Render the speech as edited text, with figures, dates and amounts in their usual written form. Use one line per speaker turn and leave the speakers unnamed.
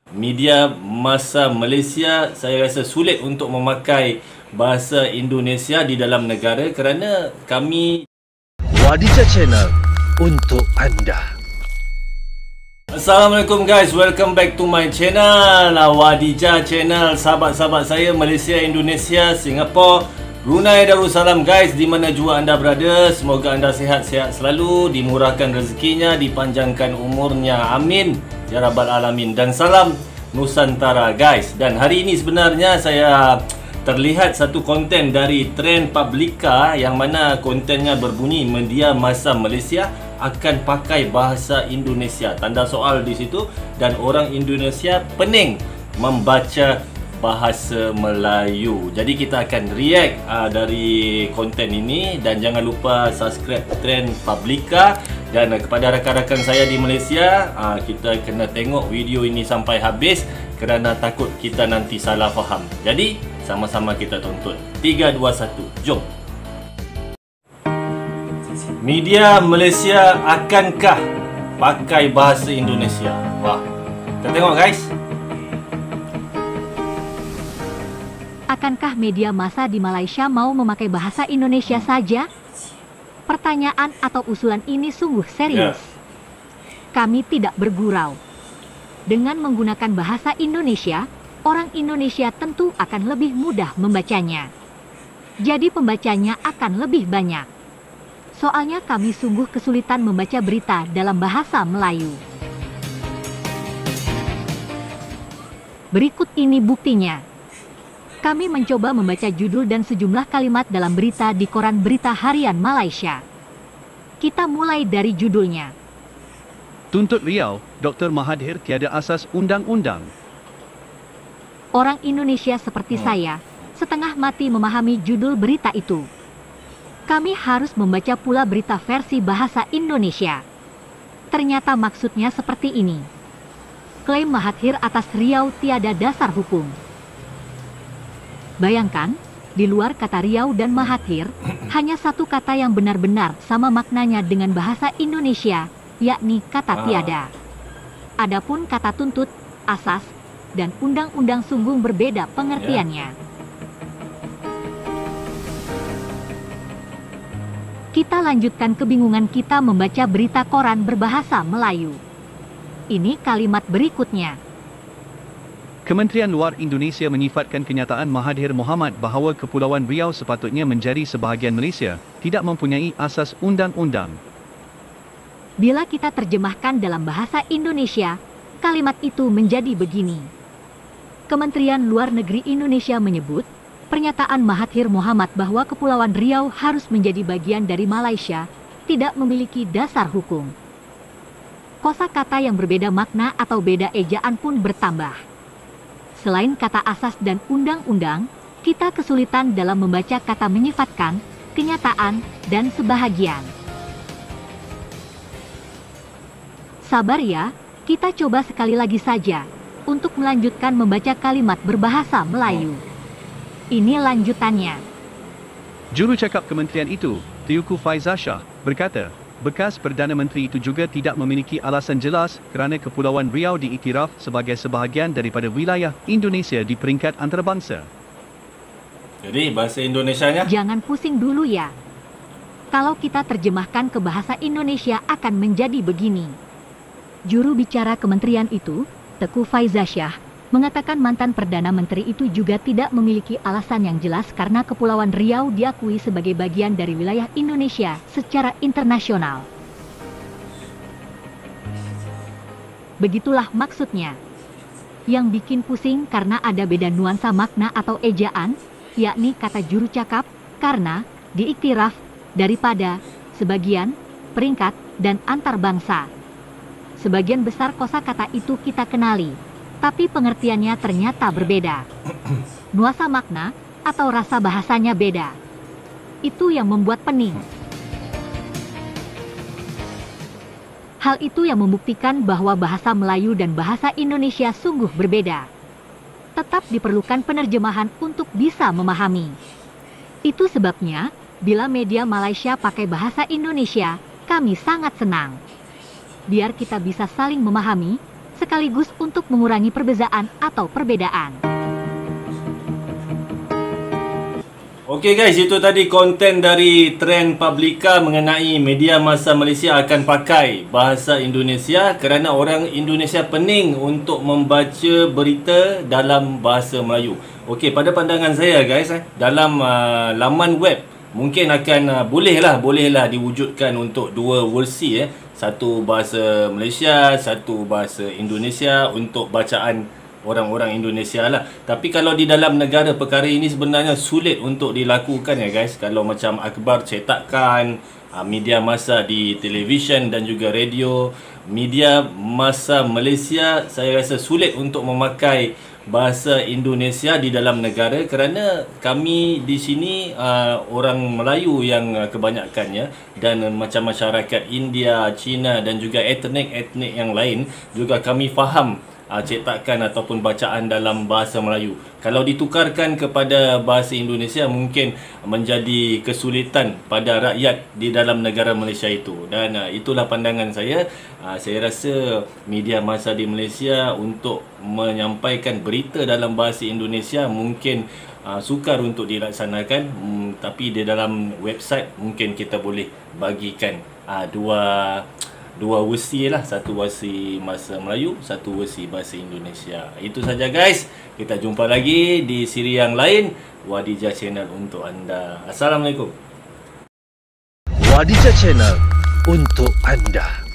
Media masa Malaysia saya rasa sulit untuk memakai bahasa Indonesia di dalam negara kerana kami
Wadija Channel untuk anda.
Assalamualaikum guys, welcome back to my channel Wadija Channel. Sahabat-sahabat saya Malaysia, Indonesia, Singapura, Brunei Darussalam guys, di mana jua anda berada, semoga anda sihat-sihat selalu, dimurahkan rezekinya, dipanjangkan umurnya, amin ya rabbal alamin. Dan salam Nusantara guys. Dan hari ini sebenarnya saya terlihat satu konten dari Trend Publica yang mana kontennya berbunyi media masa Malaysia akan pakai bahasa Indonesia, tanda soal di situ, dan orang Indonesia pening membaca bahasa Melayu. Jadi kita akan react dari konten ini, dan jangan lupa subscribe Trend Publica. Dan kepada rakan-rakan saya di Malaysia, kita kena tengok video ini sampai habis kerana takut kita nanti salah faham. Jadi sama-sama kita tonton. 3, 2, 1, jom. Media Malaysia akankah pakai bahasa Indonesia? Wah, kita tengok guys.
Akankah media massa di Malaysia mau memakai bahasa Indonesia saja? Pertanyaan atau usulan ini sungguh serius. Kami tidak bergurau. Dengan menggunakan bahasa Indonesia, orang Indonesia tentu akan lebih mudah membacanya. Jadi pembacanya akan lebih banyak. Soalnya kami sungguh kesulitan membaca berita dalam bahasa Melayu. Berikut ini buktinya. Kami mencoba membaca judul dan sejumlah kalimat dalam berita di koran berita harian Malaysia. Kita mulai dari judulnya.
Tuntut Riau, Dr. Mahathir tiada asas undang-undang.
Orang Indonesia seperti saya, setengah mati memahami judul berita itu. Kami harus membaca pula berita versi bahasa Indonesia. Ternyata maksudnya seperti ini. Klaim Mahathir atas Riau tiada dasar hukum. Bayangkan, di luar kata Riau dan Mahathir, hanya satu kata yang benar-benar sama maknanya dengan bahasa Indonesia, yakni kata tiada. Adapun kata tuntut, asas, dan undang-undang sungguh berbeda pengertiannya. Kita lanjutkan kebingungan kita membaca berita koran berbahasa Melayu. Ini kalimat berikutnya.
Kementerian Luar Indonesia menyifatkan kenyataan Mahathir Mohamad bahawa Kepulauan Riau sepatutnya menjadi sebahagian Malaysia, tidak mempunyai asas undang-undang.
Bila kita terjemahkan dalam bahasa Indonesia, kalimat itu menjadi begini. Kementerian Luar Negeri Indonesia menyebut, pernyataan Mahathir Mohamad bahwa Kepulauan Riau harus menjadi bagian dari Malaysia tidak memiliki dasar hukum. Kosakata yang berbeda makna atau beda ejaan pun bertambah. Selain kata asas dan undang-undang, kita kesulitan dalam membaca kata menyifatkan, kenyataan, dan sebahagian. Sabar ya, kita coba sekali lagi saja untuk melanjutkan membaca kalimat berbahasa Melayu. Ini lanjutannya.
Juru cakap kementerian itu, Teuku Faizal Shah, berkata, bekas Perdana Menteri itu juga tidak memiliki alasan jelas kerana Kepulauan Riau diiktiraf sebagai sebahagian daripada wilayah Indonesia di peringkat antarabangsa.
Jadi bahasa Indonesianya?
Jangan pusing dulu ya. Kalau kita terjemahkan ke bahasa Indonesia akan menjadi begini. Juru bicara kementerian itu, Teuku Faizal Shah, mengatakan mantan Perdana Menteri itu juga tidak memiliki alasan yang jelas karena Kepulauan Riau diakui sebagai bagian dari wilayah Indonesia secara internasional. Begitulah maksudnya. Yang bikin pusing karena ada beda nuansa makna atau ejaan, yakni kata juru cakap, karena, diiktiraf, daripada, sebagian, peringkat, dan antarbangsa. Sebagian besar kosakata itu kita kenali. Tapi pengertiannya ternyata berbeda. Nuansa makna atau rasa bahasanya beda. Itu yang membuat pening. Hal itu yang membuktikan bahwa bahasa Melayu dan bahasa Indonesia sungguh berbeda. Tetap diperlukan penerjemahan untuk bisa memahami. Itu sebabnya, bila media Malaysia pakai bahasa Indonesia, kami sangat senang. Biar kita bisa saling memahami, sekaligus untuk mengurangi perbezaan atau perbedaan.
Okey guys, itu tadi konten dari Trend Publica mengenai media massa Malaysia akan pakai bahasa Indonesia kerana orang Indonesia pening untuk membaca berita dalam bahasa Melayu. Okey, pada pandangan saya guys, dalam laman web mungkin akan bolehlah diwujudkan untuk dua versi, satu bahasa Malaysia, satu bahasa Indonesia untuk bacaan orang-orang Indonesia lah. Tapi kalau di dalam negara perkara ini sebenarnya sulit untuk dilakukan ya guys. Kalau macam akhbar cetakan, media massa di televisyen dan juga radio, media massa Malaysia saya rasa sulit untuk memakai bahasa Indonesia di dalam negara kerana kami di sini orang Melayu yang kebanyakannya, dan macam masyarakat India, Cina dan juga etnik-etnik yang lain juga kami faham cetakan ataupun bacaan dalam bahasa Melayu. Kalau ditukarkan kepada bahasa Indonesia mungkin menjadi kesulitan pada rakyat di dalam negara Malaysia itu. Dan itulah pandangan saya. Saya rasa media massa di Malaysia untuk menyampaikan berita dalam bahasa Indonesia mungkin sukar untuk dilaksanakan, tapi di dalam website mungkin kita boleh bagikan dua versi lah, satu versi bahasa Melayu, satu versi bahasa Indonesia. Itu saja guys. Kita jumpa lagi di siri yang lain. Wadijah Channel untuk anda. Assalamualaikum.
Wadijah Channel untuk anda.